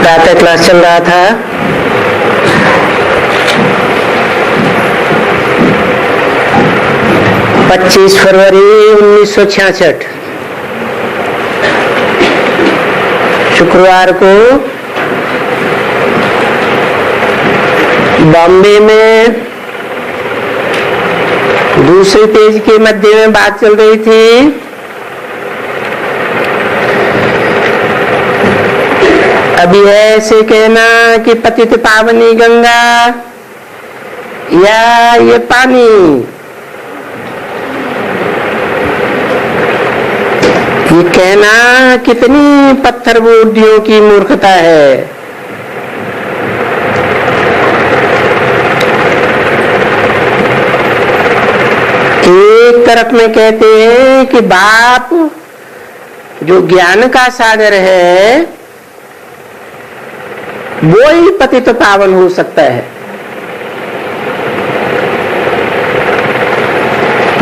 प्रातः क्लास चल रहा था। पच्चीस फरवरी 1966 शुक्रवार को बॉम्बे में दूसरे पेज के मध्य में बात चल रही थी। अभी ऐसे कहना कि पतित पावनी गंगा या ये पानी, ये कहना कितनी पत्थर बुद्धियों की मूर्खता है। एक तरफ में कहते हैं कि बाप जो ज्ञान का सागर है वो ही पतित पावन हो सकता है।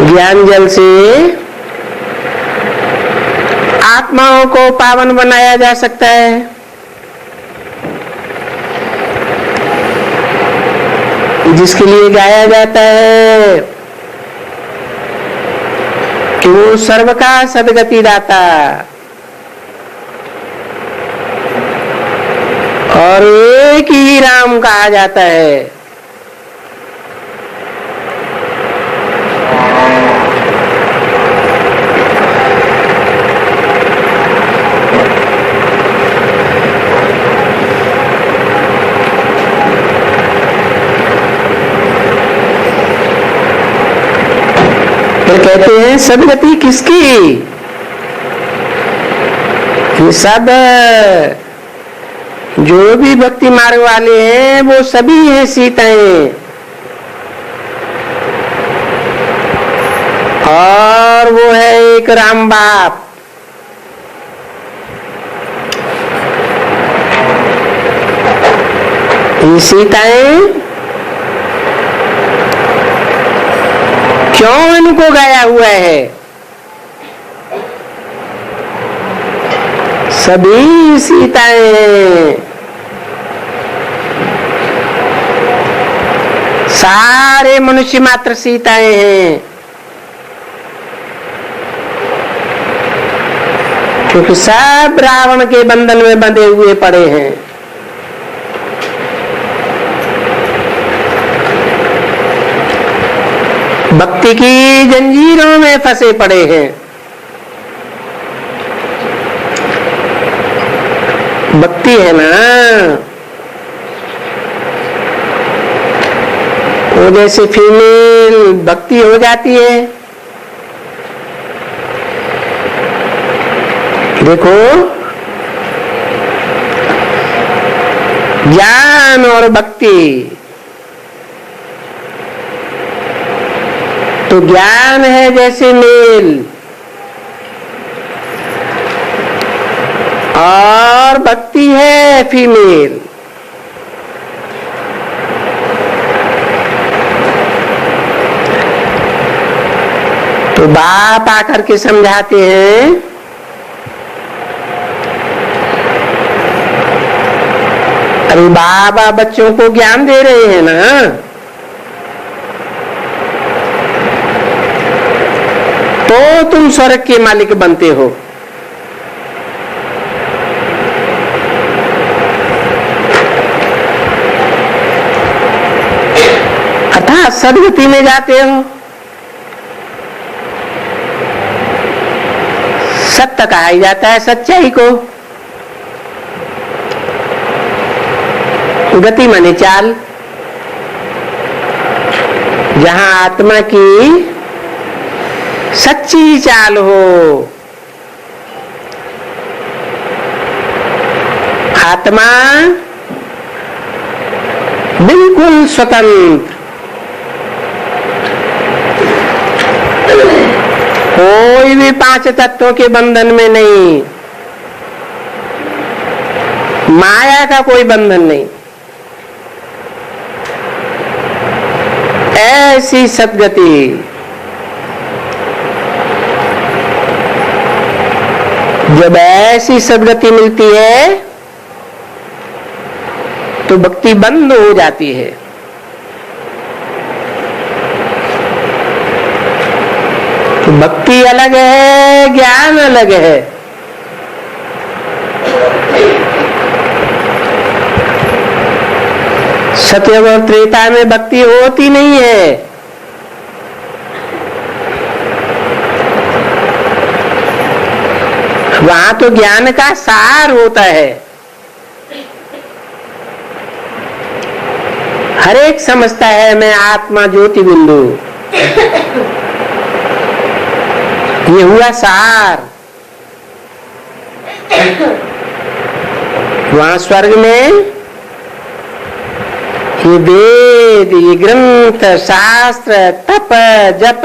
ज्ञान जल से आत्माओं को पावन बनाया जा सकता है। जिसके लिए गाया जाता है कि वो सर्व का सदगति दाता और एक ही राम कहा जाता है। फिर कहते हैं सदगति किसकी? ये सब जो भी भक्ति मार्ग वाले हैं वो सभी हैं सीताएं, और वो है एक राम बाप। ये सीताएं क्यों इनको गाया हुआ है? सभी सीताएं, सारे मनुष्य मात्र सीताएं हैं, क्योंकि सब रावण के बंधन में बंधे हुए पड़े हैं। भक्ति की जंजीरों में फंसे पड़े हैं। भक्ति है ना, वो जैसे फीमेल भक्ति हो जाती है। देखो, ज्ञान और भक्ति, तो ज्ञान है जैसे मेल और भक्ति है फीमेल। तो बाप आकर के समझाते हैं अरे बाबा बच्चों को ज्ञान दे रहे हैं ना, तो तुम स्वर्ग के मालिक बनते हो। अर्थात सदगति में जाते हो। सत्य कहा जाता है सच्चाई को। गति माने चाल। जहां आत्मा की सच्ची चाल हो, आत्मा बिल्कुल स्वतंत्र, कोई भी पांच तत्वों के बंधन में नहीं, माया का कोई बंधन नहीं। ऐसी सद्गति जब ऐसी सद्गति मिलती है तो भक्ति बंद हो जाती है। तो भक्ति अलग है, ज्ञान अलग है। सतयुग और त्रेता में भक्ति होती नहीं है। वहां तो ज्ञान का सार होता है। हर एक समझता है मैं आत्मा ज्योति बिंदु, ये हुआ सार। वहां स्वर्ग में ये वेद, ये ग्रंथ, शास्त्र, तप, जप,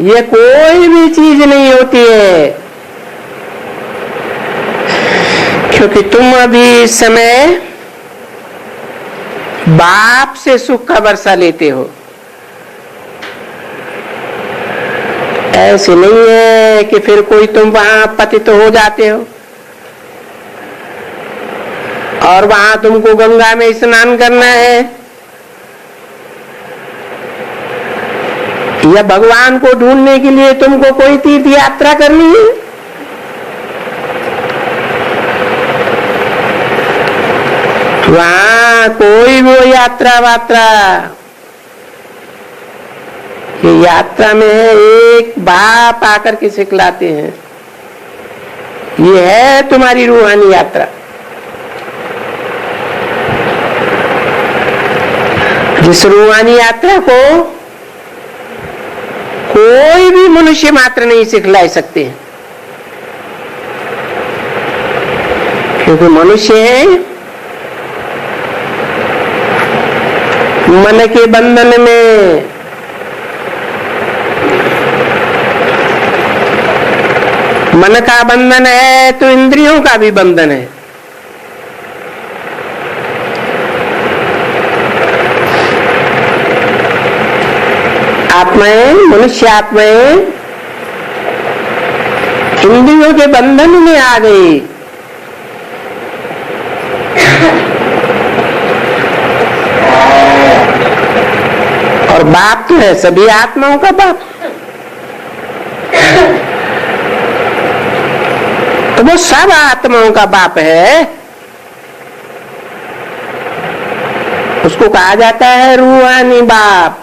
ये कोई भी चीज नहीं होती है, क्योंकि तुम अभी इस समय बाप से सुख का वर्षा लेते हो। ऐसे नहीं है कि फिर कोई तुम वहां पतित हो जाते हो और वहां तुमको गंगा में स्नान करना है या भगवान को ढूंढने के लिए तुमको कोई तीर्थ यात्रा करनी है। वहां कोई वो यात्रा वात्रा, ये यात्रा में एक बाप आकर के सिखलाते हैं। ये है तुम्हारी रूहानी यात्रा। जिस रूहानी यात्रा को कोई भी मनुष्य मात्र नहीं सिखला सकते, क्योंकि मनुष्य है मन के बंधन में। मन का बंधन है तो इंद्रियों का भी बंधन है। आत्माएं, मनुष्य आत्माएं इंद्रियों के बंधन में आ गई। और बाप तो है सभी आत्माओं का बाप, तो वो सब आत्माओं का बाप है। उसको कहा जाता है रूहानी बाप।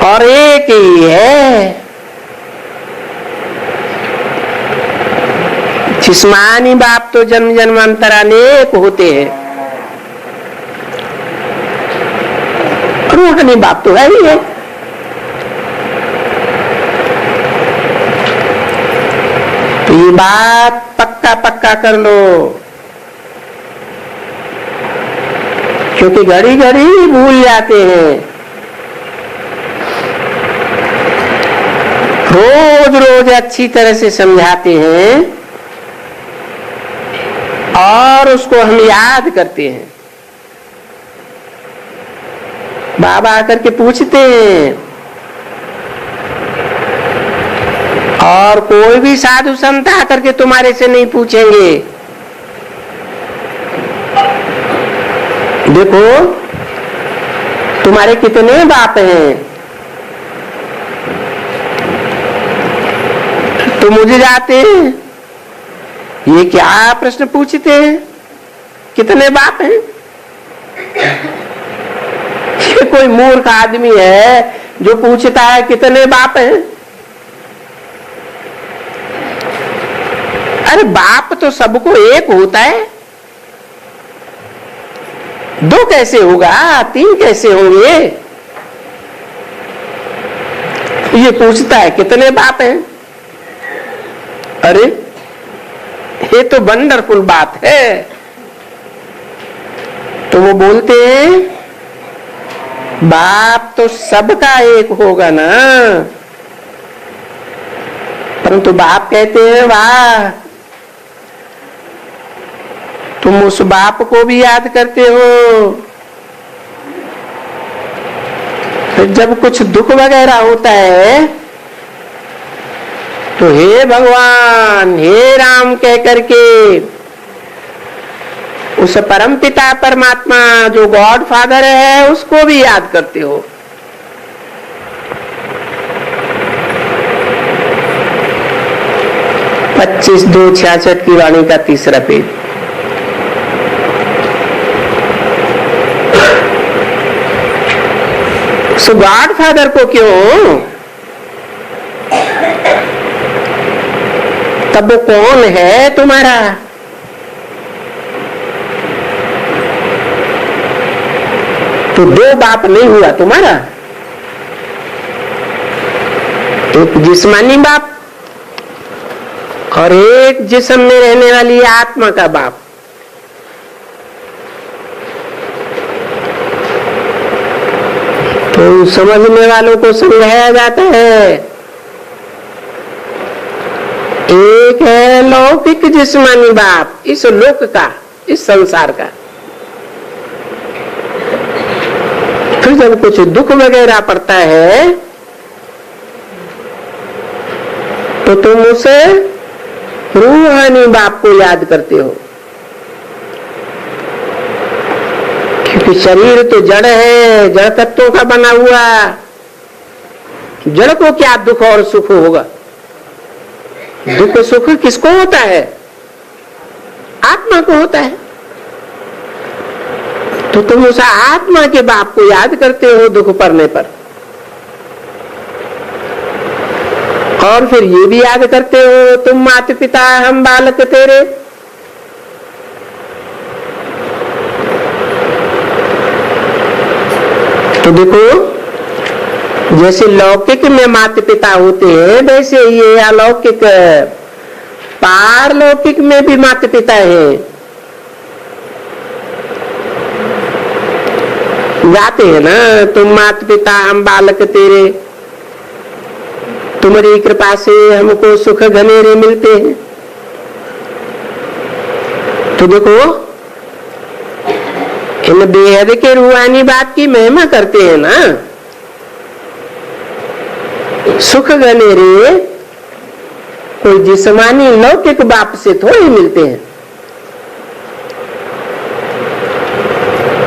और एक ही है। जिस्मानी बाप तो जन्म जन्मांतर अनेक होते हैं, रूहानी बाप तो है ही है। तो ये बात पक्का पक्का कर लो, क्योंकि घड़ी घड़ी भूल जाते हैं। रोज रोज अच्छी तरह से समझाते हैं और उसको हम याद करते हैं। बाबा आकर के पूछते हैं, और कोई भी साधु संत आकर के तुम्हारे से नहीं पूछेंगे। देखो तुम्हारे कितने बाप हैं, तो मुझे जाते हैं ये क्या प्रश्न पूछते हैं, कितने बाप हैं। ये कोई मूर्ख आदमी है जो पूछता है कितने बाप हैं। अरे बाप तो सबको एक होता है, दो कैसे होगा, तीन कैसे होंगे। ये पूछता है कितने बाप हैं। अरे ये तो वंडरफुल बात है। तो वो बोलते हैं बाप तो सबका एक होगा ना, परंतु बाप कहते हैं वाह तुम उस बाप को भी याद करते हो। फिर जब कुछ दुख वगैरह होता है तो हे भगवान हे राम कह करके उस परम पिता परमात्मा जो गॉड फादर है उसको भी याद करते हो। पच्चीस 2:66 की वाणी का तीसरा पेज। सो गॉड फादर को क्यों, तब वो कौन है तुम्हारा? तो दो बाप नहीं हुआ तुम्हारा, एक जिस्मानी बाप और एक जिस्म में रहने वाली आत्मा का बाप। तो समझने वालों को समझाया जाता है, एक है लौकिक जिस्मानी बाप इस लोक का, इस संसार का। फिर जब कुछ दुख वगैरह पड़ता है तो तुम उसे रूहानी बाप को याद करते हो, क्योंकि शरीर तो जड़ है, जड़ तत्वों का बना हुआ। जड़ को क्या दुख और सुख होगा? दुख सुख किसको होता है? आत्मा को होता है। तो तुम उस आत्मा के बाप को याद करते हो दुख पड़ने पर, और फिर ये भी याद करते हो तुम माता पिता हम बालक तेरे। तो देखो, जैसे लौकिक में माता पिता होते हैं वैसे ये अलौकिक पारलौकिक में भी माता पिता हैं। गाते हैं ना, तुम माता पिता हम बालक तेरे, तुम्हारी कृपा से हमको सुख घनेरे मिलते हैं। तो देखो, इन बेहद के रूहानी बात की महिमा करते हैं ना। सुख घनेरे कोई जिस्मानी लौकिक बाप से थोड़े मिलते हैं।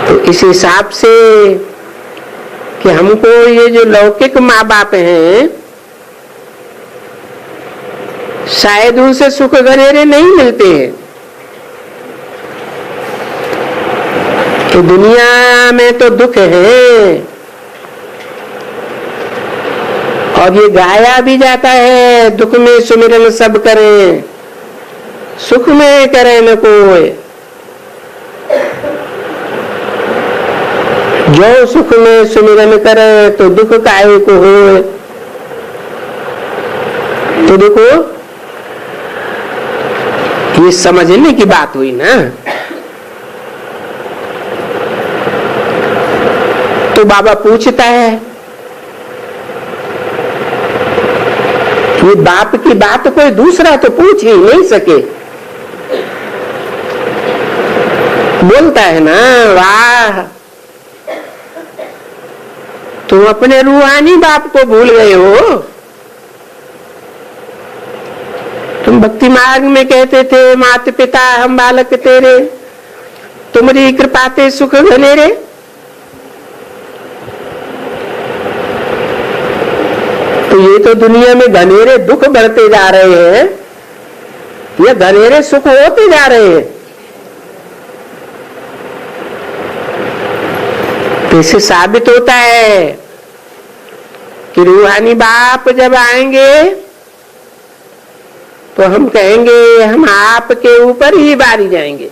तो इस हिसाब से कि हमको ये जो लौकिक माँ बाप हैं शायद उनसे सुख घनेरे नहीं मिलते हैं। तो दुनिया में तो दुख है, और ये गाया भी जाता है, दुख में सुमिरन सब करें, सुख में करे न कोई। जो सुख में सुमिरन करे तो दुख काहे को हो। तो देखो, ये समझने की बात हुई ना। तो बाबा पूछता है, ये बाप की बात कोई दूसरा तो पूछ ही नहीं सके। बोलता है ना, वाह तुम अपने रूहानी बाप को भूल गए हो। तुम भक्ति मार्ग में कहते थे माता पिता हम बालक तेरे, तुम्हारी कृपा ते सुख घनेरे। तो ये तो दुनिया में घनेरे दुख बढ़ते जा रहे हैं, ये घनेरे सुख होते जा रहे हैं। तो इससे साबित होता है कि रूहानी बाप जब आएंगे तो हम कहेंगे हम आपके ऊपर ही बारी जाएंगे।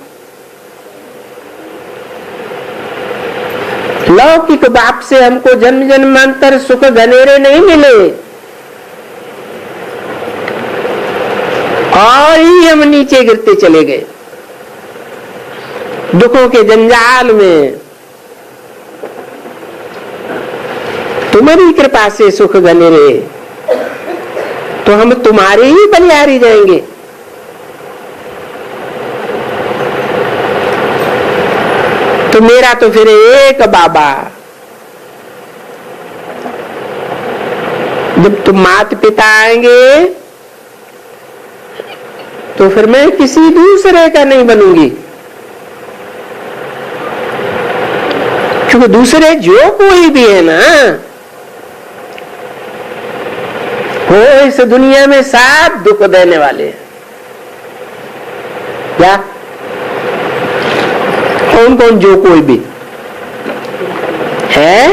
लौकिक बाप से हमको जन्म जन्मांतर सुख घनेरे नहीं मिले, और ही हम नीचे गिरते चले गए दुखों के जंजाल में। तुम्हारी कृपा से सुख घनेरे, तो हम तुम्हारे ही बलिहारी जाएंगे। तो मेरा तो फिर एक बाबा, जब तुम माता पिता आएंगे तो फिर मैं किसी दूसरे का नहीं बनूंगी। क्योंकि दूसरे जो कोई भी है ना, वो इस दुनिया में सब दुख देने वाले हैं। क्या? कौन कौन? जो कोई भी है,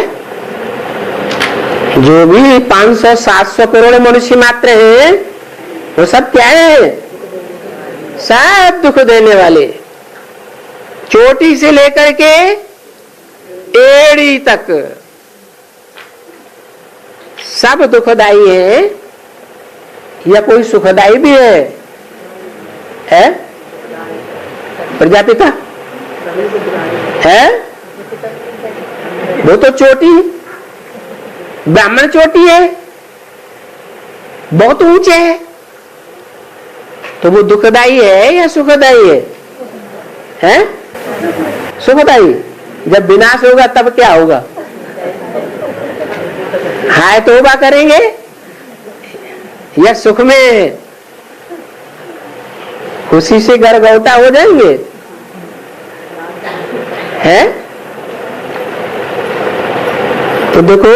जो भी 500-700 करोड़ मनुष्य मात्र हैं, वो सब क्या है? सब दुख देने वाले। चोटी से लेकर के एड़ी तक सब दुखदाई है, या कोई सुखदाई भी है? प्रजापिता है, वो तो चोटी, ब्राह्मण चोटी है, बहुत ऊंचे है, तो वो दुखदाई है या सुखदाई है? सुखदाई। जब विनाश होगा तब क्या होगा? हाय तौबा करेंगे या सुख में खुशी से गरगौटा हो जाएंगे? है? तो देखो,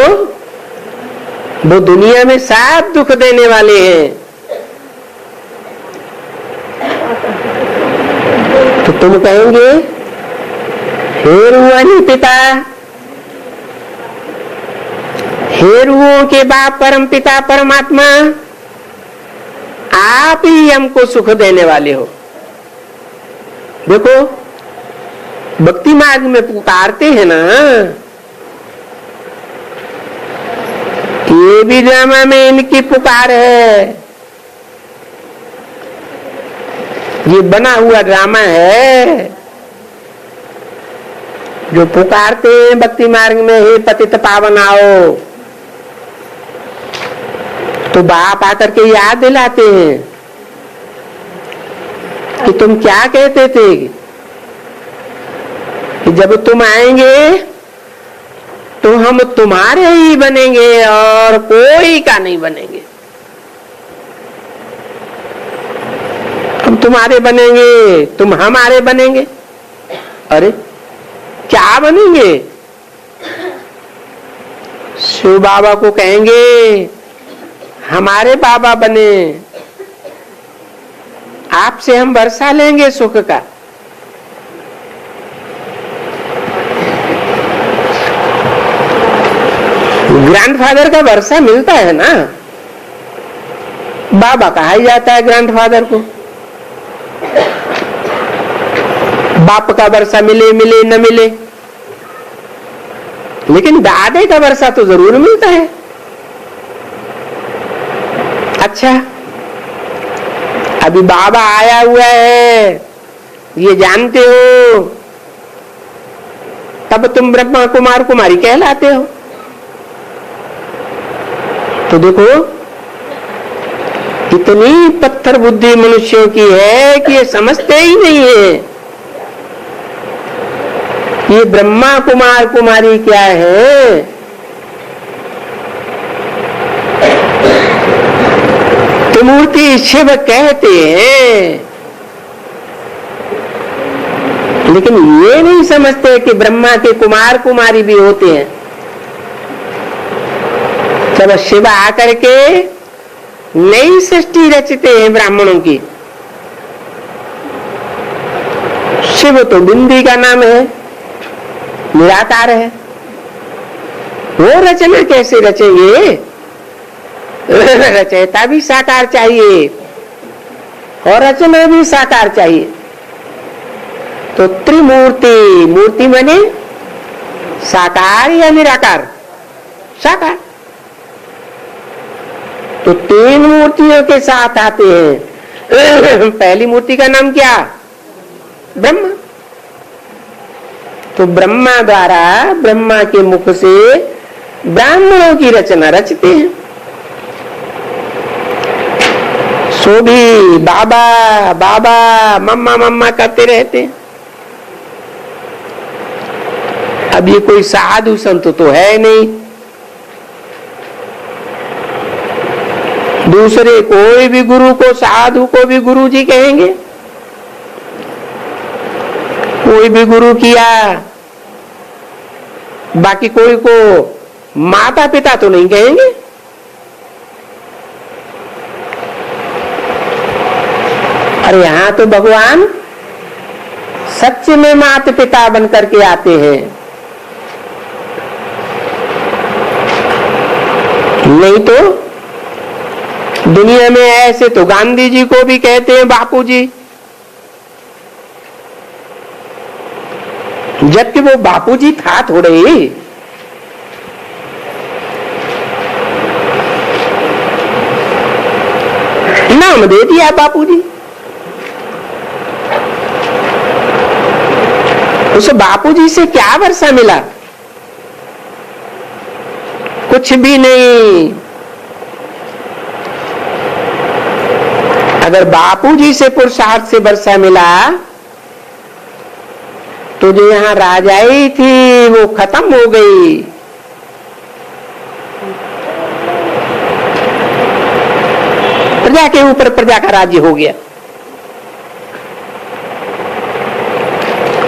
वो दुनिया में सब दुख देने वाले हैं। तो तुम कहेंगे, हे रूहानी पिता, हे रूहों के बाप परम पिता परमात्मा, आप ही हमको सुख देने वाले हो। देखो, भक्ति मार्ग में पुकारते हैं ना, ये भी ड्रामा में इनकी पुकार है, ये बना हुआ ड्रामा है। जो पुकारते हैं भक्ति मार्ग में, हे पतित पावन आओ, तो बाप आकर के याद दिलाते हैं कि तुम क्या कहते थे कि जब तुम आएंगे तो हम तुम्हारे ही बनेंगे और कोई का नहीं बनेंगे। हम तुम्हारे बनेंगे, तुम हमारे बनेंगे। अरे क्या बनेंगे? शिव बाबा को कहेंगे हमारे बाबा बने, आपसे हम वर्षा लेंगे सुख का। ग्रैंडफादर का वर्षा मिलता है ना, बाबा कहा ही जाता है ग्रैंडफादर को। बाप का वर्षा मिले मिले न मिले, लेकिन दादे का वर्षा तो जरूर मिलता है। अच्छा, अभी बाबा आया हुआ है ये जानते हो, तब तुम ब्रह्मा कुमार कुमारी कहलाते हो। तो देखो, इतनी पत्थर बुद्धि मनुष्यों की है कि ये समझते ही नहीं है ये ब्रह्मा कुमार कुमारी क्या है। त्रिमूर्ति शिव कहते हैं, लेकिन ये नहीं समझते कि ब्रह्मा के कुमार कुमारी भी होते हैं। जब शिव आकर के नई सृष्टि रचते हैं ब्राह्मणों की, शिव तो बिंदी का नाम है, निराकार है, वो रचना कैसे रचेंगे? रचयिता भी साकार चाहिए और रचना भी साकार चाहिए। तो त्रिमूर्ति, मूर्ति माने साकार या निराकार? साकार। तो तीन मूर्तियों के साथ आते हैं। पहली मूर्ति का नाम क्या? ब्रह्मा। तो ब्रह्मा द्वारा, ब्रह्मा के मुख से ब्राह्मणों की रचना रचते हैं। सो भी बाबा बाबा मम्मा मम्मा करते रहते हैं। अब ये कोई साधु संत तो है नहीं, दूसरे कोई भी गुरु को, साधु को भी गुरु जी कहेंगे। कोई भी गुरु किया बाकी कोई को माता पिता तो नहीं कहेंगे। और यहां तो भगवान सच्चे में माता पिता बन करके आते हैं। नहीं तो दुनिया में ऐसे तो गांधी जी को भी कहते हैं बापू जी, जबकि वो बापू जी था थोड़े ही। नाम दे दिया बापू जी। उस बापू जी से क्या वर्षा मिला? कुछ भी नहीं। अगर बापू जी से पुरुषार्थ से वर्षा मिला तो जो यहां राजाई थी वो खत्म हो गई। प्रजा के ऊपर प्रजा का राज्य हो गया।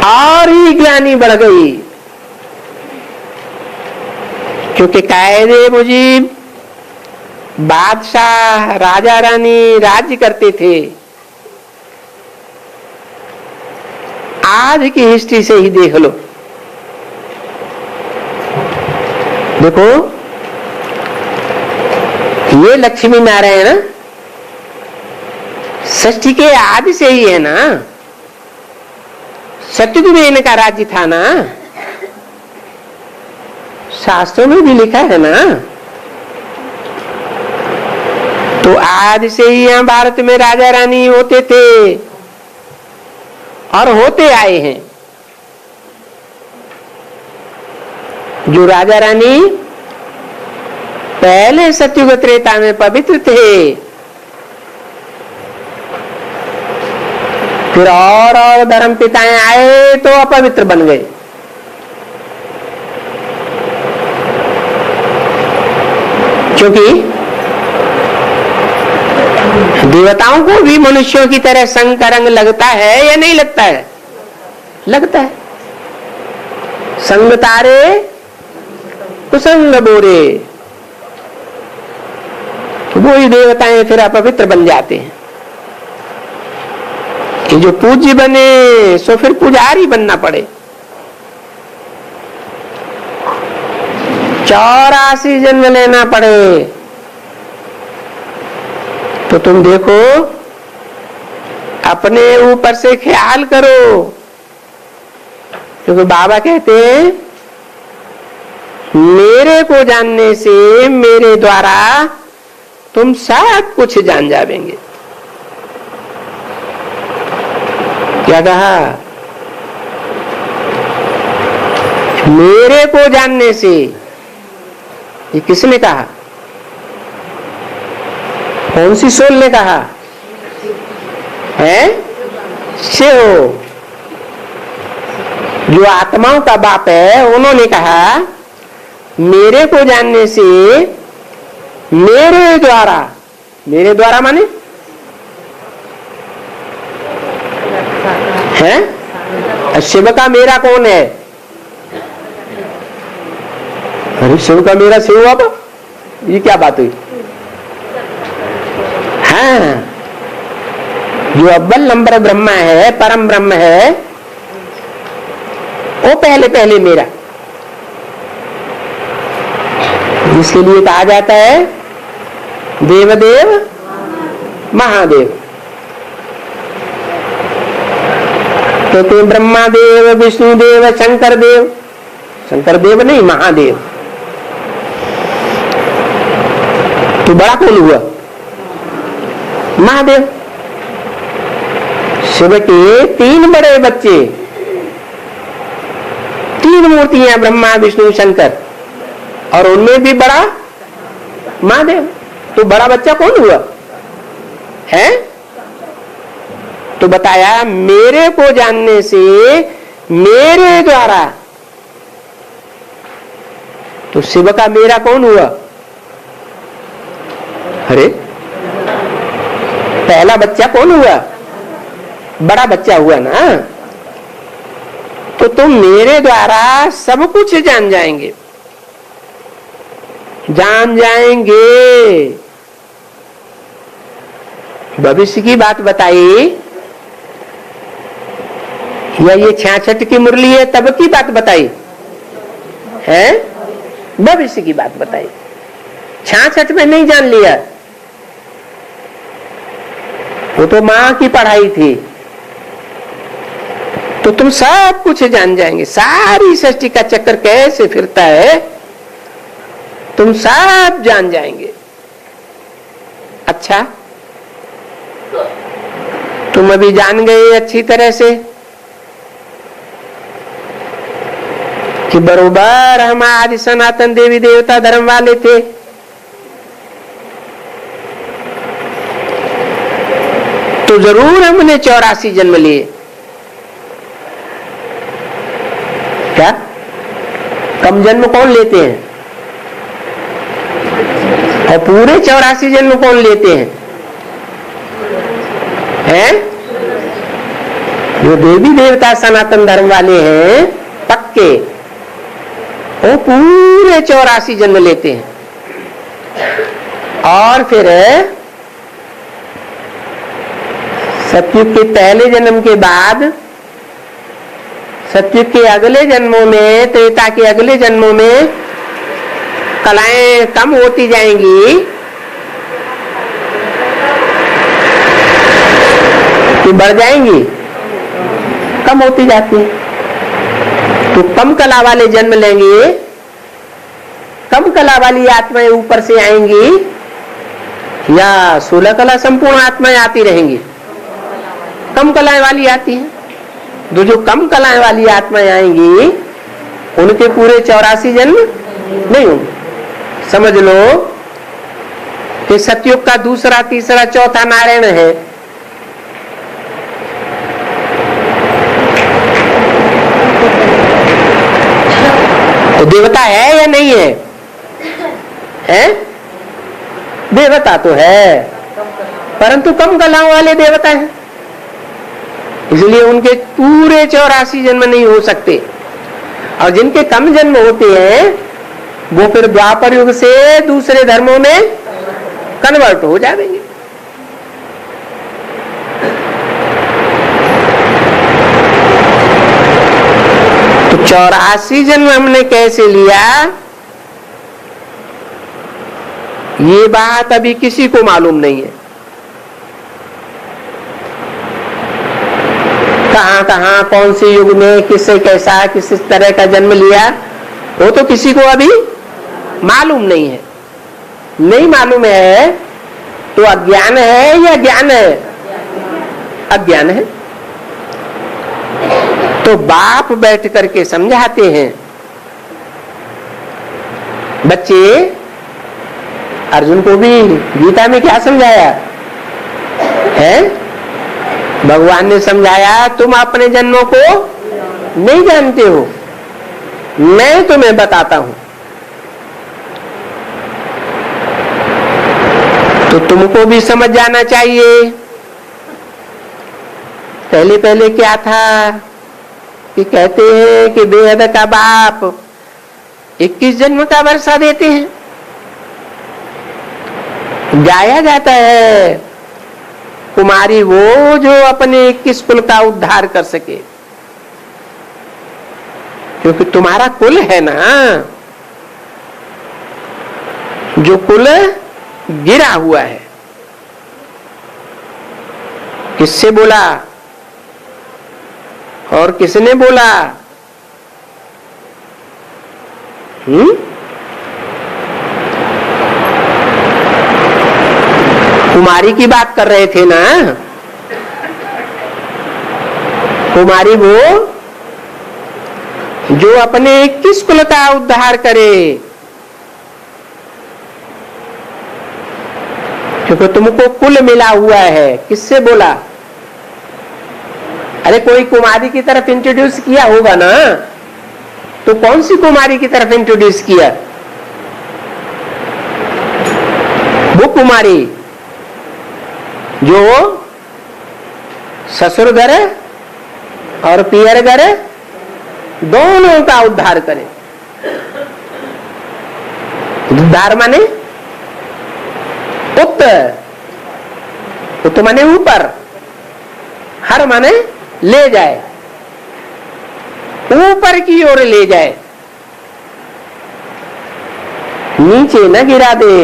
और ही ज्ञानी बढ़ गई, क्योंकि कायदे मुजीब बादशाह राजा रानी राज्य करते थे। आज की हिस्ट्री से ही देख लो। देखो ये लक्ष्मी नारायण षष्ठी के आदि से ही है ना। सतयुग में इनका राज्य था ना, शास्त्रों में भी लिखा है ना। तो आज से ही यहां भारत में राजा रानी होते थे और होते आए हैं। जो राजा रानी पहले सतयुग त्रेता में पवित्र थे, फिर और धर्म पिताएं आए तो अपवित्र बन गए। क्योंकि देवताओं को भी मनुष्यों की तरह संग का रंग लगता है या नहीं लगता है? लगता है। संग तारे कुसंग बोरे, वो ही देवताएं फिर अपवित्र बन जाते हैं। कि जो पूज्य बने सो फिर पुजारी बनना पड़े। 84 जन्म लेना पड़े। तो तुम देखो, अपने ऊपर से ख्याल करो। क्योंकि बाबा कहते हैं मेरे को जानने से, मेरे द्वारा तुम सब कुछ जान जावेंगे। क्या कहा? मेरे को जानने से। ये किसने कहा? कौन सी सोल ने कहा है? शिव, जो आत्माओं का बाप है, उन्होंने कहा मेरे को जानने से, मेरे द्वारा। मेरे द्वारा माने है? शिव का मेरा कौन है? अरे शिव का मेरा शिव बाबा, ये क्या बात हुई? हाँ, जो अव्वल नंबर ब्रह्मा है, परम ब्रह्म है, वो पहले पहले मेरा। इसके लिए कहा जाता है देवदेव महादेव। तो ब्रह्मा देव, विष्णु देव, शंकर देव। शंकर देव नहीं, महादेव। तो बड़ा कौन हुआ? महादेव। शिव के 3 बड़े बच्चे, 3 मूर्तियां, ब्रह्मा विष्णु शंकर, और उनमें भी बड़ा महादेव। तो बड़ा बच्चा कौन हुआ है? तो बताया मेरे को जानने से, मेरे द्वारा। तो शिव का मेरा कौन हुआ? अरे पहला बच्चा कौन हुआ? बड़ा बच्चा हुआ ना। तो तुम मेरे द्वारा सब कुछ जान जाएंगे, जान जाएंगे। भविष्य की बात बताई या ये 66 की मुरली है तब की बात बताई है? भविष्य की बात बताई। 66 में नहीं जान लिया, वो तो मां की पढ़ाई थी। तो तुम सब कुछ जान जाएंगे, सारी सृष्टि का चक्कर कैसे फिरता है तुम सब जान जाएंगे। अच्छा, तुम अभी जान गए अच्छी तरह से कि बरोबर हम आदि सनातन देवी देवता धर्म वाले थे। तो जरूर हमने 84 जन्म लिए। क्या कम जन्म कौन लेते हैं और पूरे 84 जन्म कौन लेते हैं? हैं? जो देवी देवता सनातन धर्म वाले हैं पक्के, वो पूरे 84 जन्म लेते हैं। और फिर सतयुग के पहले जन्म के बाद सतयुग के अगले जन्मों में, त्रेता के अगले जन्मों में कलाएं कम होती जाएंगी कि बढ़ जाएंगी? कम होती जाती है। तो कम कला वाले जन्म लेंगे, कम कला वाली आत्माएं ऊपर से आएंगी या 16 कला संपूर्ण आत्माएं आती रहेंगी? कम कलाएं वाली आती हैं। तो जो कम कलाएं वाली आत्माएं आएंगी उनके पूरे 84 जन्म नहीं होंगे। समझ लो कि सतयुग का दूसरा, तीसरा, चौथा नारायण है। तो देवता है या नहीं है? हैं? देवता तो है, परंतु कम कलाओं वाले देवता हैं, इसलिए उनके पूरे 84 जन्म नहीं हो सकते। और जिनके कम जन्म होते हैं वो फिर द्वापर युग से दूसरे धर्मों में कन्वर्ट हो जाएंगे। तो 84 जन्म हमने कैसे लिया, ये बात अभी किसी को मालूम नहीं है। कहां कहां कौन से युग में किससे कैसा किस तरह का जन्म लिया, वो तो किसी को अभी मालूम नहीं है। नहीं मालूम है तो अज्ञान है या ज्ञान है? अज्ञान है। तो बाप बैठ करके समझाते हैं। बच्चे, अर्जुन को भी गीता में क्या समझाया है? भगवान ने समझाया, तुम अपने जन्मों को नहीं जानते हो, मैं तुम्हें बताता हूं। तो तुमको भी समझ जाना चाहिए। पहले पहले क्या था कि कहते हैं कि बेहद का बाप 21 जन्म का वर्षा देते हैं। गाया जाता है कुमारी वो जो अपने 21 कुल का उद्धार कर सके, क्योंकि तुम्हारा कुल है ना, जो कुल गिरा हुआ है। किससे बोला और किसने बोला? कुमारी की बात कर रहे थे ना। कुमारी वो जो अपने 21 कुल का उद्धार करे, क्योंकि तुमको कुल मिला हुआ है। किससे बोला? अरे कोई कुमारी की तरफ इंट्रोड्यूस किया होगा ना, तो कौन सी कुमारी की तरफ इंट्रोड्यूस किया? वो कुमारी जो ससुर घर और पियर घर दोनों का उद्धार करे। उद्धार माने उत माने ऊपर, हर माने ले जाए, ऊपर की ओर ले जाए, नीचे न गिरा दे,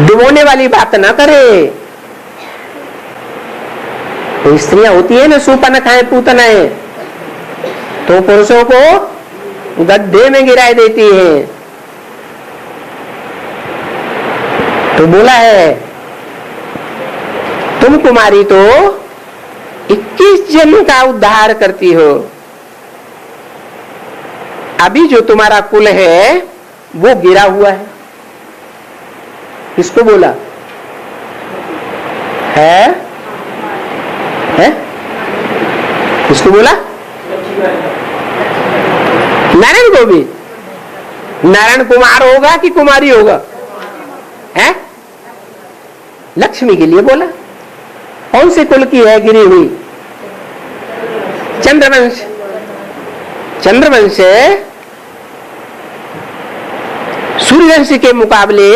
डुबोने वाली बात ना करे। तो स्त्रियां होती है ना सुपन खाए पूतनाएं, तो पुरुषों को गड्ढे में गिराए देती है। तो बोला है तुम कुमारी तो 21 जन्म का उद्धार करती हो, अभी जो तुम्हारा कुल है वो गिरा हुआ है। किसको बोला है? किसको बोला? नारायण को भी। नारायण कुमार होगा कि कुमारी होगा? है लक्ष्मी के लिए बोला। कौन से कुल की है गिरी हुई? चंद्रवंश। चंद्रवंश सूर्यवंश के मुकाबले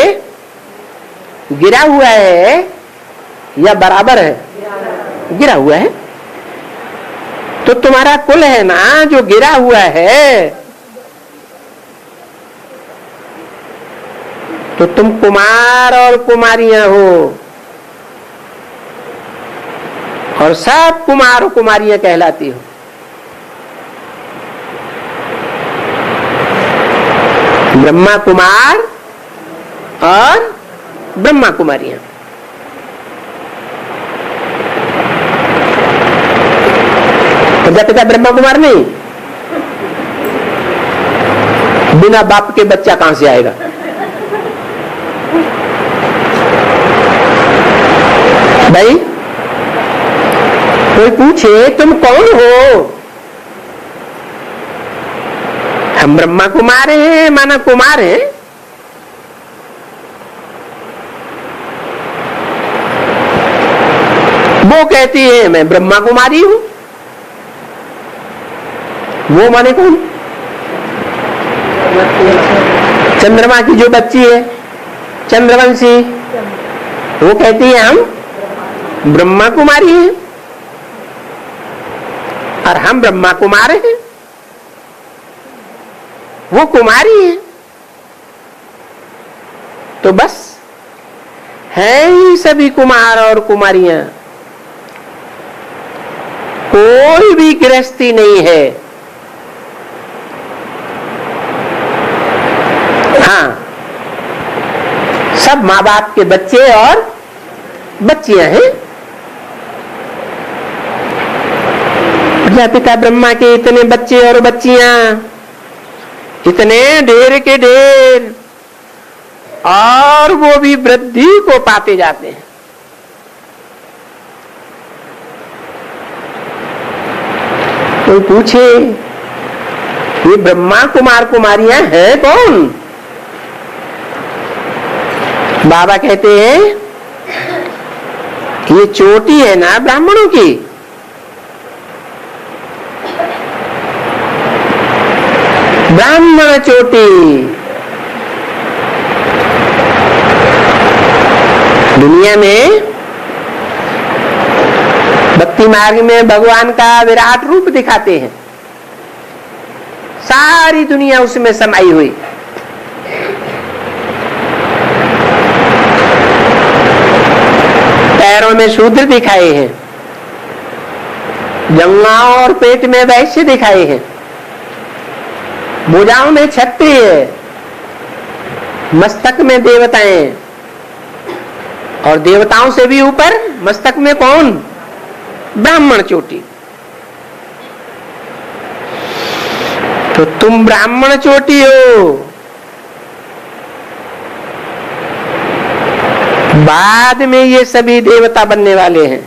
गिरा हुआ है या बराबर है? गिरा हुआ है। तो तुम्हारा कुल है ना जो गिरा हुआ है, तो तुम कुमार और कुमारियां हो, और सब कुमार और कुमारियां कहलाती हो। ब्रह्मा कुमार और ब्रह्मा कुमारियां। प्रजापिता ब्रह्मा कुमार नहीं, बिना बाप के बच्चा कहां से आएगा? भाई कोई पूछे तुम कौन हो? हम ब्रह्मा कुमार हैं, माना कुमार हैं। वो कहती है मैं ब्रह्मा कुमारी हूं। वो माने कौन? चंद्रमा की जो बच्ची है चंद्रवंशी, वो कहती है हम ब्रह्मा कुमारी हैं और हम ब्रह्मा कुमार हैं। वो कुमारी है। तो बस है ही सभी कुमार और कुमारियां, कोई भी गृहस्थी नहीं है। हाँ, सब माँ बाप के बच्चे और बच्चियां हैं। प्रजापिता ब्रह्मा के इतने बच्चे और बच्चियां, इतने ढेर के ढेर, और वो भी वृद्धि को पाते जाते हैं। कोई पूछे ये ब्रह्मा कुमार कुमारियां हैं कौन? बाबा कहते हैं ये चोटी है ना ब्राह्मणों की, ब्राह्मण चोटी। दुनिया में भक्ति मार्ग में भगवान का विराट रूप दिखाते हैं, सारी दुनिया उसमें समाई हुई। पैरों में शूद्र दिखाए हैं, जंघाओं और पेट में वैश्य दिखाए हैं, भुजाओं में क्षत्रिय, मस्तक में देवताएं, और देवताओं से भी ऊपर मस्तक में कौन? ब्राह्मण चोटी। तो तुम ब्राह्मण चोटी हो। बाद में ये सभी देवता बनने वाले हैं।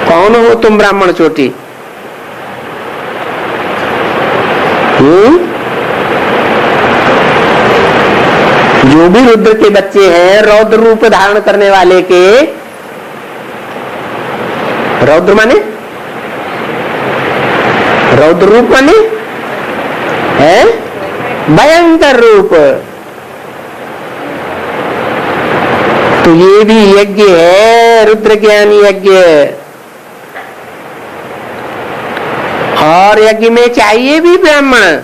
कौन हो तुम ब्राह्मण चोटी? जो भी रुद्र के बच्चे हैं, रौद्र रूप धारण करने वाले के, रौद्र माने रौद्र रूप माने है भयंकर रूप। तो ये भी यज्ञ है, रुद्र ज्ञान यज्ञ। और यज्ञ में चाहिए भी ब्राह्मण।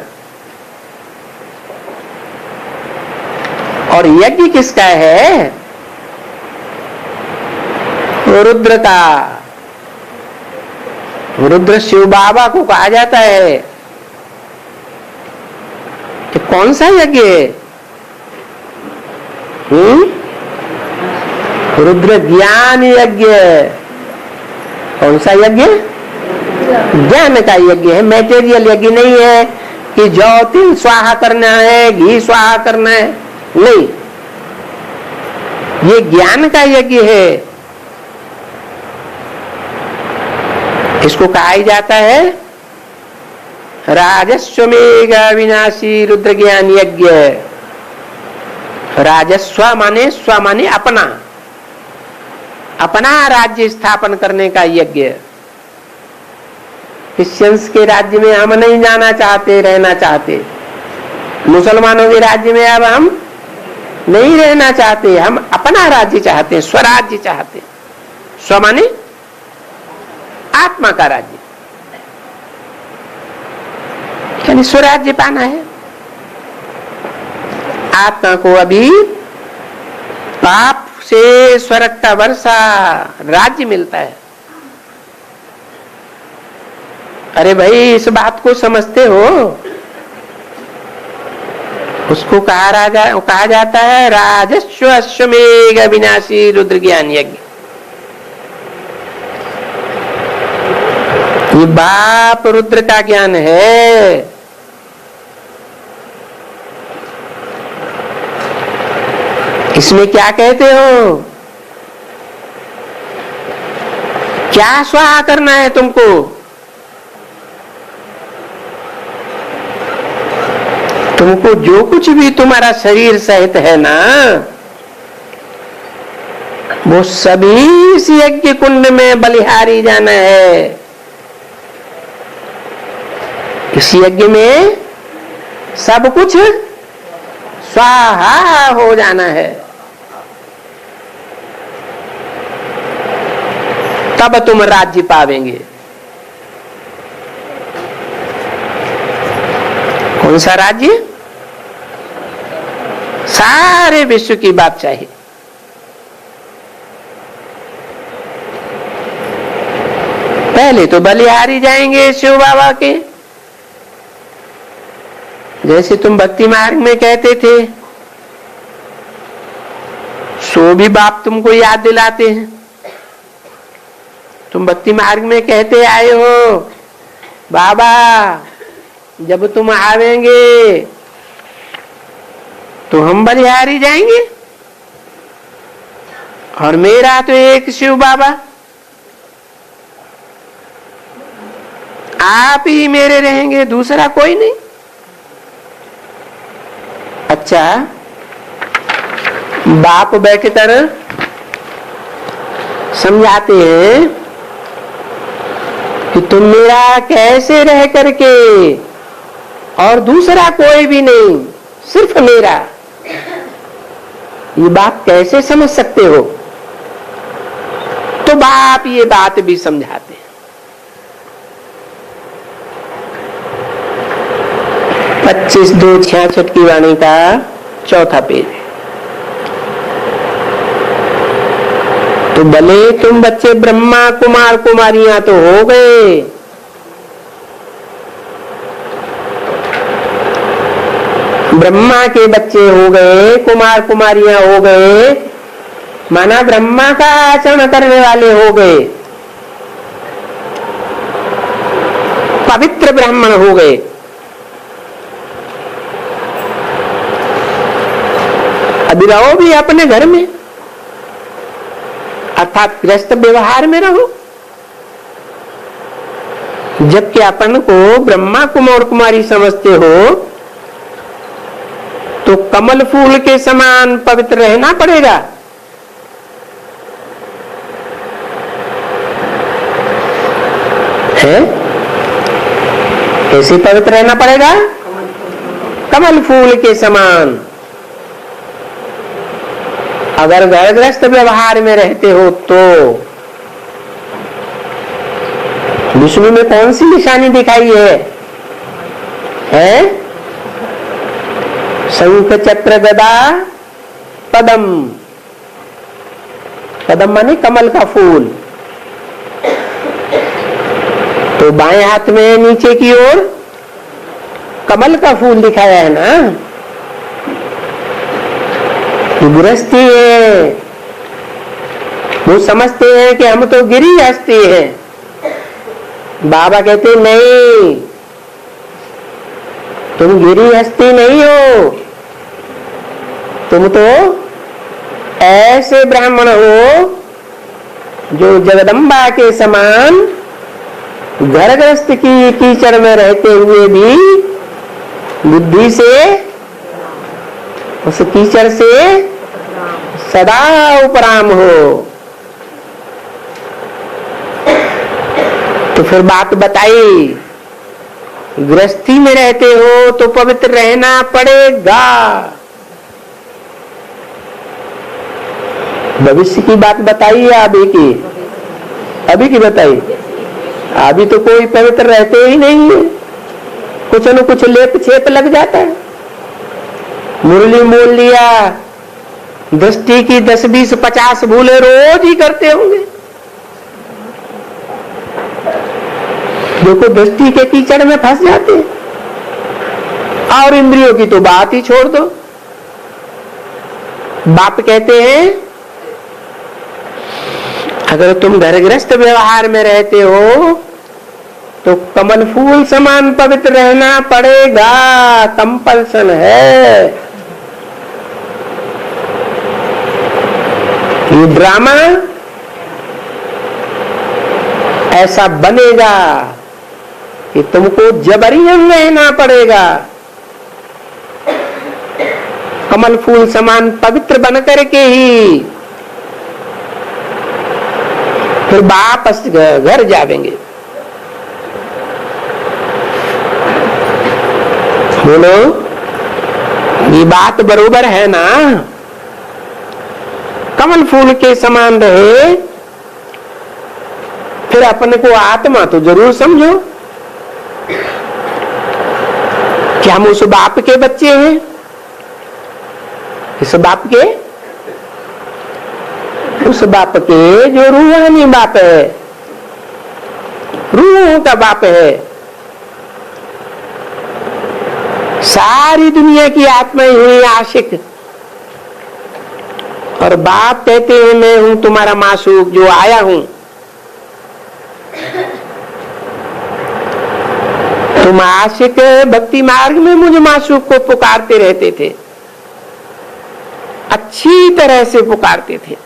और यज्ञ किसका है? रुद्र का। रुद्र शिव बाबा को कहा जाता है। तो कौन सा यज्ञ है? रुद्र ज्ञान यज्ञ। कौन सा यज्ञ? ज्ञान का यज्ञ है। मैटेरियल यज्ञ नहीं है कि जौ तिल स्वाहा करना है, घी स्वाहा करना है, नहीं। ये ज्ञान का यज्ञ है। इसको कहा ही जाता है राजस्वमेघ विनाशी रुद्र ज्ञान यज्ञ। राजस्व माने स्व माने अपना, अपना राज्य स्थापन करने का यज्ञ। क्रिश्चियंस के राज्य में हम नहीं जाना चाहते, रहना चाहते। मुसलमानों के राज्य में अब हम नहीं रहना चाहते, हम अपना राज्य चाहते हैं, स्वराज्य चाहते हैं। स्व माने आत्मा का राज्य, यानी स्वराज्य पाना है। आत्मा को अभी पाप से स्वर्ग का वर्षा राज्य मिलता है। अरे भाई, इस बात को समझते हो? उसको कहा जाता है राजस्व अश्वमेघ विनाशी रुद्र ज्ञान यज्ञ। ये बाप रुद्र का ज्ञान है। इसमें क्या कहते हो? क्या स्वाहा करना है तुमको? तुमको जो कुछ भी तुम्हारा शरीर सहित है ना, वो सभी इस यज्ञ कुंड में बलिहारी जाना है। इस यज्ञ में सब कुछ स्वाहा हो जाना है। तब तुम राज्य पावेंगे। कौन सा राज्य? सारे विश्व की बात चाहिए। पहले तो बलिहारी जाएंगे शिव बाबा के। जैसे तुम भक्ति मार्ग में कहते थे, सो भी बाप तुमको याद दिलाते हैं। तुम भक्ति मार्ग में कहते आए हो, बाबा जब तुम आवेंगे तो हम बलिहारी जाएंगे, और मेरा तो एक शिव बाबा, आप ही मेरे रहेंगे, दूसरा कोई नहीं। अच्छा, बाप बैठे कर समझाते हैं कि तुम मेरा कैसे रह करके, और दूसरा कोई भी नहीं, सिर्फ मेरा, ये बात कैसे समझ सकते हो? तो बाप ये बात भी समझाते हैं। 25/2/66 की वाणी का 4था पेज। तो भले तुम बच्चे ब्रह्मा कुमार कुमारियां तो हो गए, ब्रह्मा के बच्चे हो गए, कुमार कुमारियां हो गए, माना ब्रह्मा का आचरण करने वाले हो गए, पवित्र ब्राह्मण हो गए। अभी रहो भी अपने घर में, अर्थात गृहस्थ व्यवहार में रहो। जबकि अपन को ब्रह्मा कुमार कुमारी समझते हो, तो कमल फूल के समान पवित्र रहना पड़ेगा। है? कैसे पवित्र रहना पड़ेगा? कमल फूल के समान। अगर गर्भग्रस्त व्यवहार में रहते हो तो विष्णु में कौन सी निशानी दिखाई है? शंख चक्र गदा पदम। पदम माने कमल का फूल। तो बाएं हाथ में नीचे की ओर कमल का फूल दिखाया है ना। गृहस्थी है, वो समझते हैं कि हम तो गिरी हस्ती हैं। बाबा कहते नहीं, तुम गिरी हस्ती नहीं हो, तुम तो ऐसे ब्राह्मण हो जो जगदम्बा के समान घरग्रस्त की कीचड़ में रहते हुए भी बुद्धि से उस कीचड़ से सदा उपराम हो। तो फिर बात बताई, गृहस्थी में रहते हो तो पवित्र रहना पड़ेगा। भविष्य की बात बताई या अभी की? अभी की बताई। अभी तो कोई पवित्र रहते ही नहीं है, कुछ न कुछ लेप छेप लग जाता है। मुरली मोल लिया, दृष्टि की 10, 20, 50 भूले रोज ही करते होंगे। देखो दृष्टि के कीचड़ में फंस जाते हैं। और इंद्रियों की तो बात ही छोड़ दो। बाप कहते हैं अगर तुम घरग्रस्त व्यवहार में रहते हो तो कमल फूल समान पवित्र रहना पड़ेगा, कंपल्सन है। ये ड्रामा ऐसा बनेगा कि तुमको जबरियन रहना पड़ेगा। कमल फूल समान पवित्र बन करके ही फिर वापस घर जावेंगे। बोलो, ये बात बरोबर है ना? कमल फूल के समान रहे, फिर अपने को आत्मा तो जरूर समझो कि हम उस बाप के बच्चे हैं। इस बाप के, उस बाप के जो रूहानी बाप है, रूहों का बाप है। सारी दुनिया की आत्माएं हुई आशिक, और बाप कहते हैं मैं हूं तुम्हारा मासूक जो आया हूं। तुम आशिक भक्ति मार्ग में मुझे मासूक को पुकारते रहते थे, अच्छी तरह से पुकारते थे।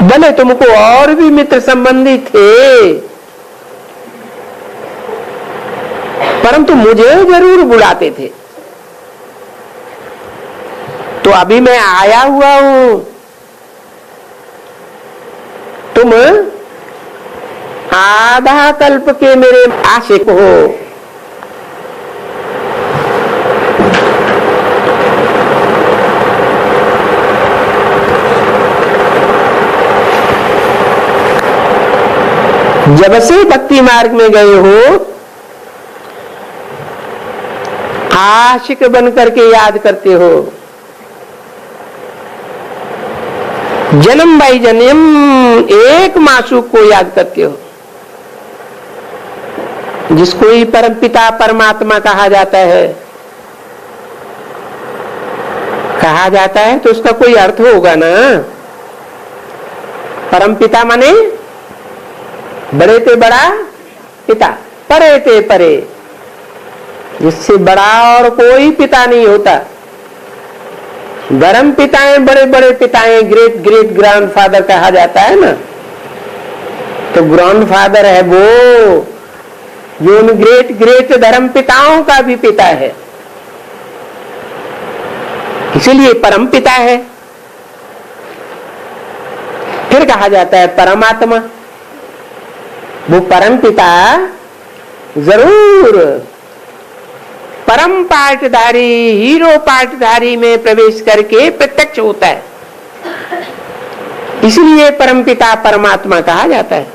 भले तुमको और भी मित्र संबंधी थे, परंतु मुझे जरूर बुलाते थे। तो अभी मैं आया हुआ हूं, तुम आधा कल्प के मेरे आशिक हो। जब से भक्ति मार्ग में गए हो, आशिक बन करके याद करते हो। जन्म बाई जन्म एक मासूक को याद करते हो, जिसको ही परम पिता परमात्मा कहा जाता है। कहा जाता है तो उसका कोई अर्थ होगा ना। परम पिता माने बड़े ते बड़ा पिता, परे ते परे, जिससे बड़ा और कोई पिता नहीं होता। धर्म पिताएं, बड़े बड़े पिताएं, ग्रेट ग्रेट ग्रैंडफादर कहा जाता है ना। तो ग्रैंडफादर है वो जो उन ग्रेट ग्रेट धर्म पिताओं का भी पिता है, इसीलिए परम पिता है। फिर फिर कहा जाता है परमात्मा। वो परम पिता जरूर परम पाठधारी, हीरो पाठधारी में प्रवेश करके प्रत्यक्ष होता है, इसलिए परम पिता परमात्मा कहा जाता है।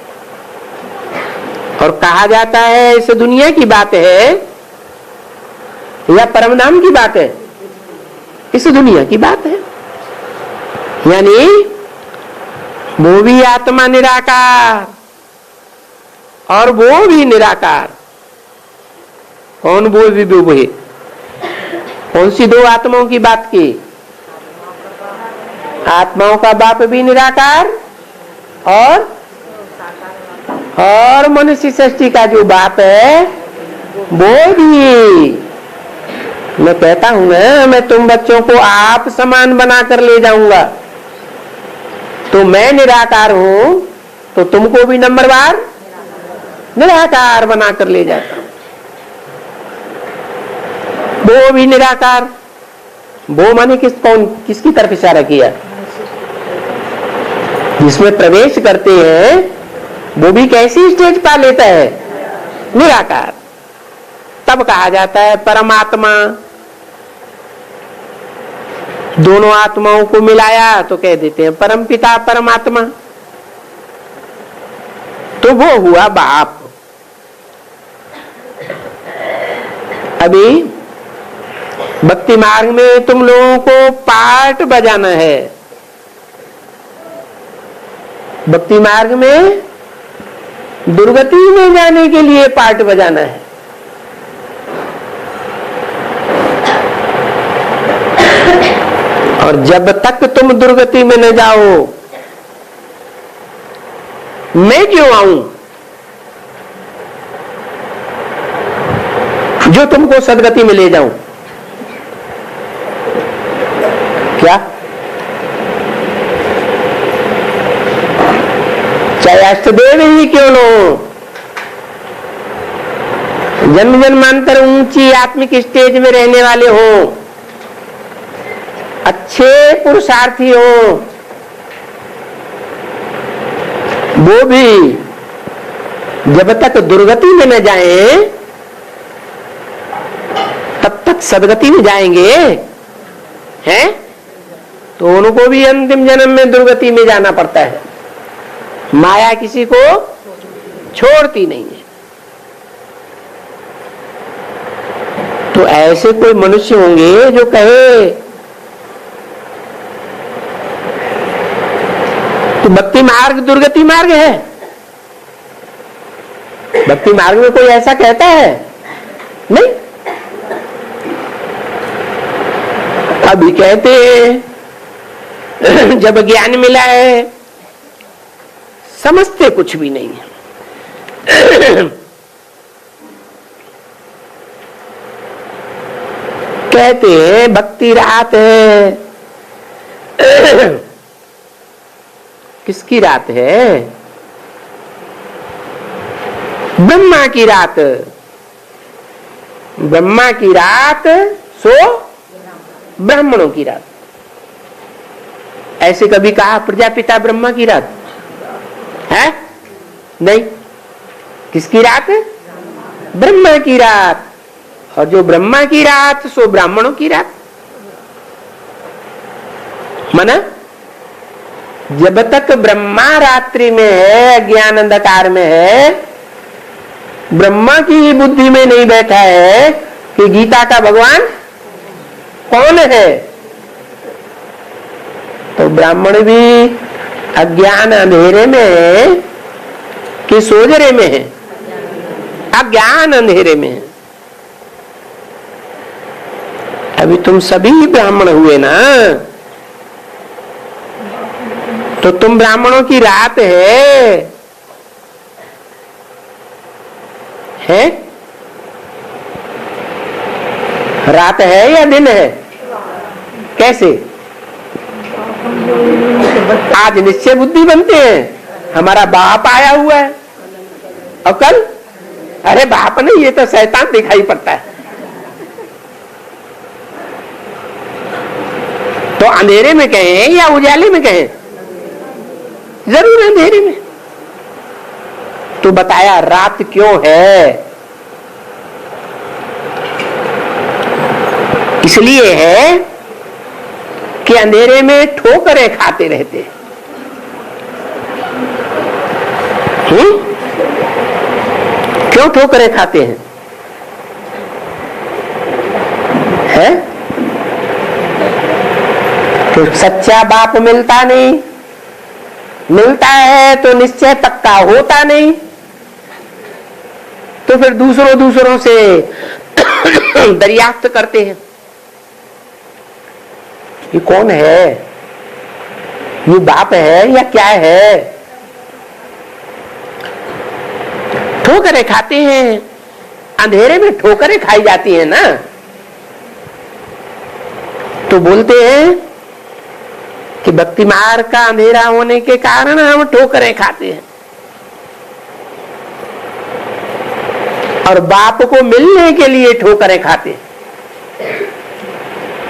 और कहा जाता है इस दुनिया की बात है या परमधाम की बात है? इस दुनिया की बात है। यानी वो भी आत्मा निराकार और वो भी निराकार। कौन वो भी वही? कौन सी दो आत्माओं की बात की? आत्माओं का बाप भी निराकार और मनुष्य सृष्टि का जो बाप है वो भी। मैं कहता हूं ना, मैं तुम बच्चों को आप समान बनाकर ले जाऊंगा, तो मैं निराकार हूं तो तुमको भी नंबरवार निराकार बनाकर ले जाता हूं। वो भी निराकार। वो माने किसकी तरफ इशारा किया? जिसमें प्रवेश करते हैं वो भी कैसी स्टेज पा लेता है? निराकार। तब कहा जाता है परमात्मा। दोनों आत्माओं को मिलाया तो कह देते हैं परम पिता परमात्मा। तो वो हुआ बाप। अभी भक्ति मार्ग में तुम लोगों को पार्ट बजाना है। भक्ति मार्ग में दुर्गति में जाने के लिए पार्ट बजाना है। और जब तक तुम दुर्गति में न जाओ, मैं क्यों आऊं जो तुमको सदगति में ले जाऊं? क्या? चाहे अष्टदेव ही क्यों न हो, जन्म जन्मांतर ऊंची आत्मिक स्टेज में रहने वाले हो, अच्छे पुरुषार्थी हो, वो भी जब तक दुर्गति में न जाएं तब तक सदगति में जाएंगे हैं? तो उनको भी अंतिम जन्म में दुर्गति में जाना पड़ता है। माया किसी को छोड़ती नहीं है। तो ऐसे कोई मनुष्य होंगे जो कहे कि भक्ति मार्ग दुर्गति मार्ग है। भक्ति मार्ग में कोई ऐसा कहता है? नहीं। अभी कहते हैं जब ज्ञान मिला है समझते कुछ भी नहीं है। कहते हैं भक्ति रात है। किसकी रात है? ब्रह्मा की रात। ब्रह्मा की रात सो ब्राह्मणों की रात। ऐसे कभी कहा प्रजापिता ब्रह्मा की रात है? नहीं। किसकी रात? ब्रह्मा की रात। और जो ब्रह्मा की रात सो ब्राह्मणों की रात। माना जब तक ब्रह्मा रात्रि में है, अज्ञान अंधकार में है, ब्रह्मा की बुद्धि में नहीं बैठा है कि गीता का भगवान कौन है, तो ब्राह्मण भी अज्ञान अंधेरे में है कि सोजरे में है? अज्ञान अंधेरे में है। अभी तुम सभी ब्राह्मण हुए ना, तो तुम ब्राह्मणों की रात है? रात है या दिन है? कैसे? आज निश्चय बुद्धि बनते हैं, हमारा बाप आया हुआ है, और कल अरे बाप नहीं, ये तो शैतान दिखाई पड़ता है। तो अंधेरे में कहें या उजाले में कहें? जरूर है अंधेरे में। तो बताया रात क्यों है? इसलिए है कि अंधेरे में ठोकरें खाते रहते हैं। क्यों ठोकरें खाते हैं? है? तो सच्चा बाप मिलता नहीं, मिलता है तो निश्चय पक्का होता नहीं, तो फिर दूसरों से दरियाफ्त करते हैं। ये कौन है? ये बाप है या क्या है? ठोकरें खाते हैं, अंधेरे में ठोकरें खाई जाती है ना, तो बोलते हैं कि भक्ति मार्ग का अंधेरा होने के कारण हम ठोकरें खाते हैं। और बाप को मिलने के लिए ठोकरें खाते हैं।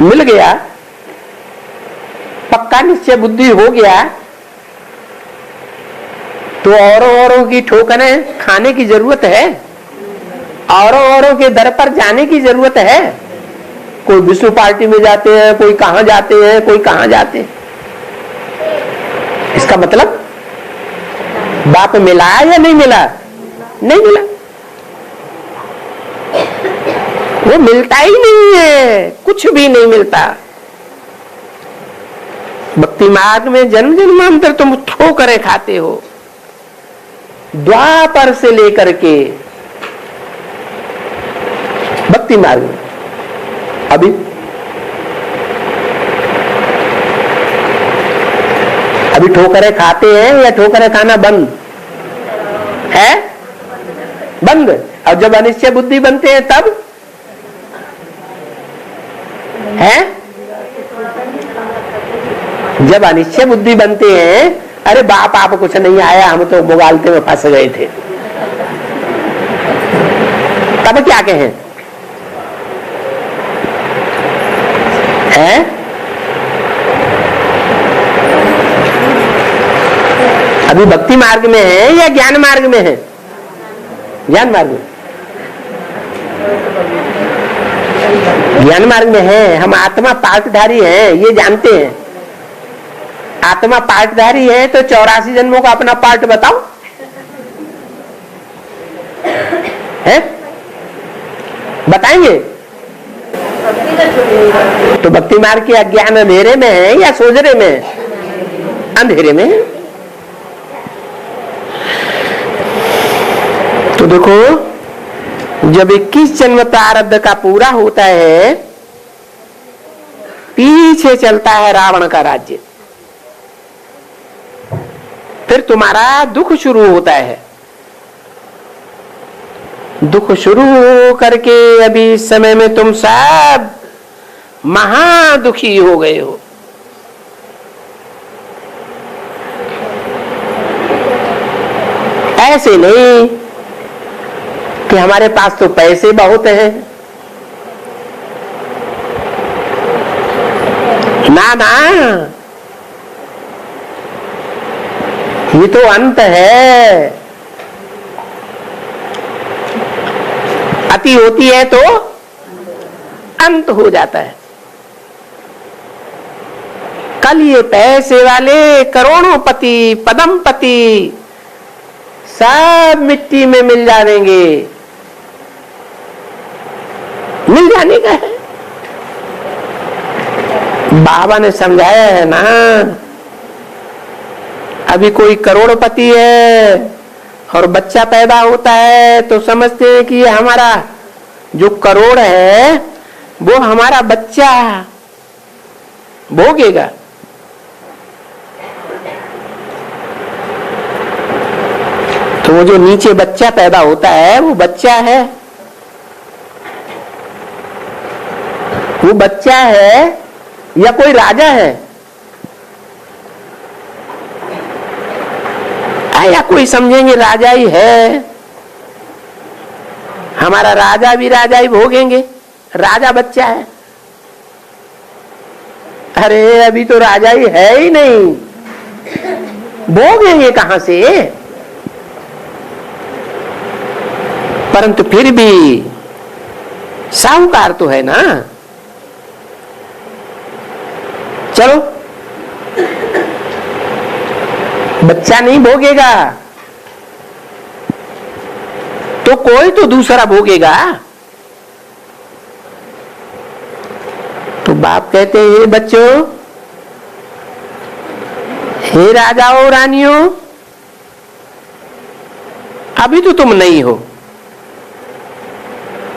मिल गया, पक्का निश्चय बुद्धि हो गया, तो औरों की ठोकरें खाने की जरूरत है? औरों के दर पर जाने की जरूरत है? कोई विष्णु पार्टी में जाते हैं, कोई कहां जाते हैं, कोई कहां जाते हैं। इसका मतलब बाप मिला या नहीं मिला? नहीं मिला। वो मिलता ही नहीं है, कुछ भी नहीं मिलता। भक्ति मार्ग में जन्म जन्मांतर तुम ठोकरें खाते हो, द्वापर से लेकर के भक्ति मार्ग में। अभी ठोकरें खाते हैं या ठोकरें खाना बंद है? बंद। और जब अनिश्चय बुद्धि बनते हैं तब है? जब अनिश्चय बुद्धि बनते हैं, अरे बाप आप कुछ नहीं आया, हम तो मुगालते में फंस गए थे, तब क्या कहें? है? अभी भक्ति मार्ग में है या ज्ञान मार्ग में है? ज्ञान मार्ग में। ज्ञान मार्ग में है। हम आत्मा पार्टधारी हैं, ये जानते हैं। आत्मा पार्टधारी है तो 84 जन्मों का अपना पार्ट बताओ। है? बताएंगे? तो भक्ति मार्ग की अज्ञान अंधेरे में है या सोजरे में है? अंधेरे में है। तो देखो, जब 21 जन्म प्रारब्ध का पूरा होता है, पीछे चलता है रावण का राज्य, फिर तुम्हारा दुख शुरू होता है। दुख शुरू करके अभी इस समय में तुम सब महादुखी हो गए हो। ऐसे नहीं कि हमारे पास तो पैसे बहुत हैं, ना ना, ये तो अंत है। अति होती है तो अंत हो जाता है। कल ये पैसे वाले करोड़ोंपति पदमपति सब मिट्टी में मिल जाएंगे, मिल जाने का है। बाबा ने समझाया है ना, अभी कोई करोड़पति है और बच्चा पैदा होता है तो समझते हैं कि ये हमारा जो करोड़ है वो हमारा बच्चा भोगेगा। तो वो जो नीचे बच्चा पैदा होता है वो बच्चा है, वो बच्चा है या कोई राजा है? या कोई समझेंगे राजा ही है, हमारा राजा भी राजा ही भोगेंगे, राजा बच्चा है। अरे अभी तो राजा ही है ही नहीं, भोगेंगे कहां से? परंतु फिर भी साहूकार तो है ना। चलो, बच्चा नहीं भोगेगा तो कोई तो दूसरा भोगेगा। तो बाप कहते हैं, हे बच्चों, हे राजाओं रानियों, अभी तो तुम नहीं हो,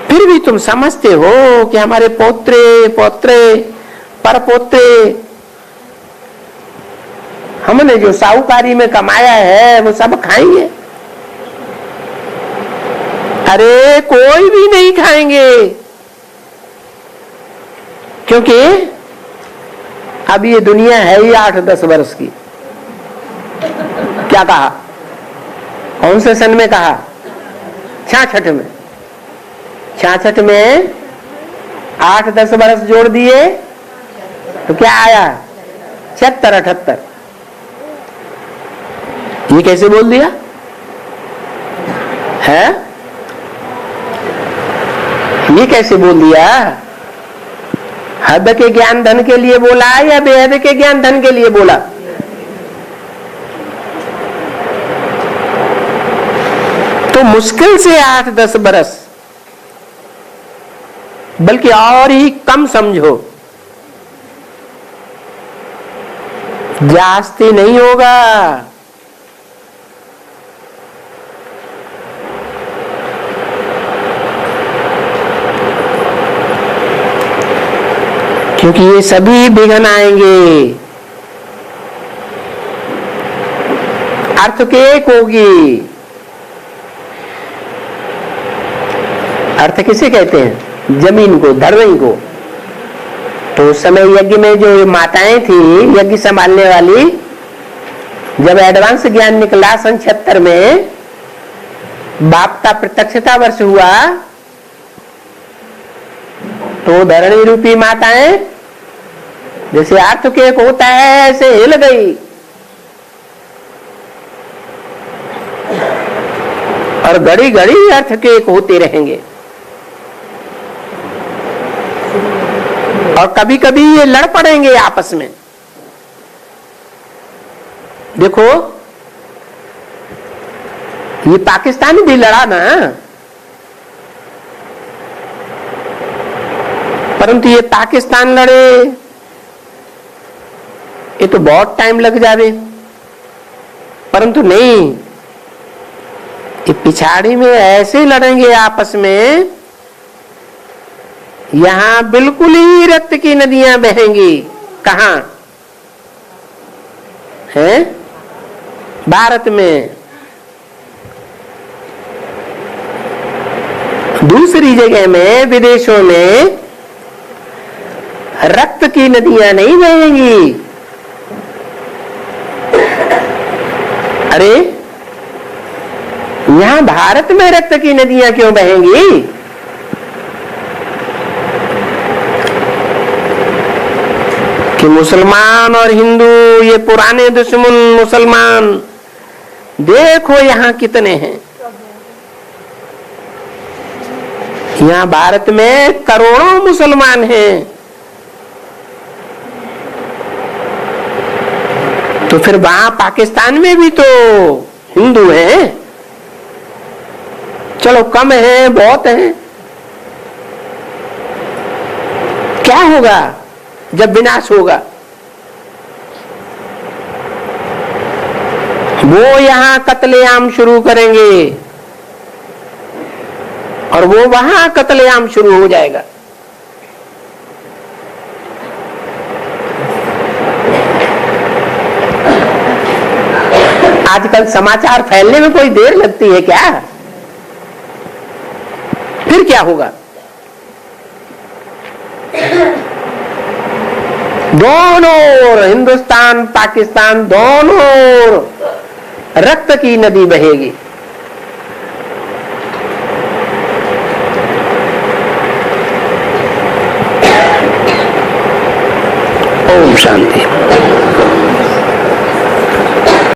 फिर भी तुम समझते हो कि हमारे पोत्रे पोत्रे परपोत्रे, हमने जो साहूकारी में कमाया है वो सब खाएंगे। अरे कोई भी नहीं खाएंगे, क्योंकि अब ये दुनिया है ही 8-10 वर्ष की। क्या कहा? कौन से सन में कहा? 66 में। 66 में 8-10 वर्ष जोड़ दिए तो क्या आया? 76-78। ये कैसे बोल दिया है? ये कैसे बोल दिया? हद के ज्ञान धन के लिए बोला या बेहद के ज्ञान धन के लिए बोला? तो मुश्किल से 8-10 बरस, बल्कि और ही कम समझो, जास्ती नहीं होगा। क्योंकि ये सभी विघ्न आएंगे। अर्थ के एक होगी। अर्थ किसे कहते हैं? जमीन को, धरती को। तो उस समय यज्ञ में जो माताएं थी यज्ञ संभालने वाली, जब एडवांस ज्ञान निकला सन 76 में, बाप का प्रत्यक्षता वर्ष हुआ, तो धरणी रूपी माताएं जैसे अर्थ के एक होता है ऐसे हिल गई और घड़ी घड़ी अर्थ के एक होते रहेंगे। और कभी कभी ये लड़ पड़ेंगे आपस में। देखो, ये पाकिस्तान भी लड़ा ना, परंतु ये पाकिस्तान लड़े ये तो बहुत टाइम लग जावे, परंतु नहीं, ये पिछाड़ी में ऐसे लड़ेंगे आपस में, यहां बिल्कुल ही रक्त की नदियां बहेंगी। कहां है? भारत में। दूसरी जगह में, विदेशों में रक्त की नदियां नहीं बहेंगी। अरे यहां भारत में रक्त की नदियां क्यों बहेंगी? कि मुसलमान और हिंदू, ये पुराने दुश्मन मुसलमान, देखो यहां कितने हैं। यहां भारत में करोड़ों मुसलमान हैं, तो फिर वहां पाकिस्तान में भी तो हिंदू हैं। चलो कम है, बहुत है, क्या होगा जब विनाश होगा? वो यहां कत्लेआम शुरू करेंगे और वो वहां कत्लेआम शुरू हो जाएगा। आजकल समाचार फैलने में कोई देर लगती है क्या? फिर क्या होगा? दोनों ओर, हिंदुस्तान पाकिस्तान दोनों ओर रक्त की नदी बहेगी। ओम शांति।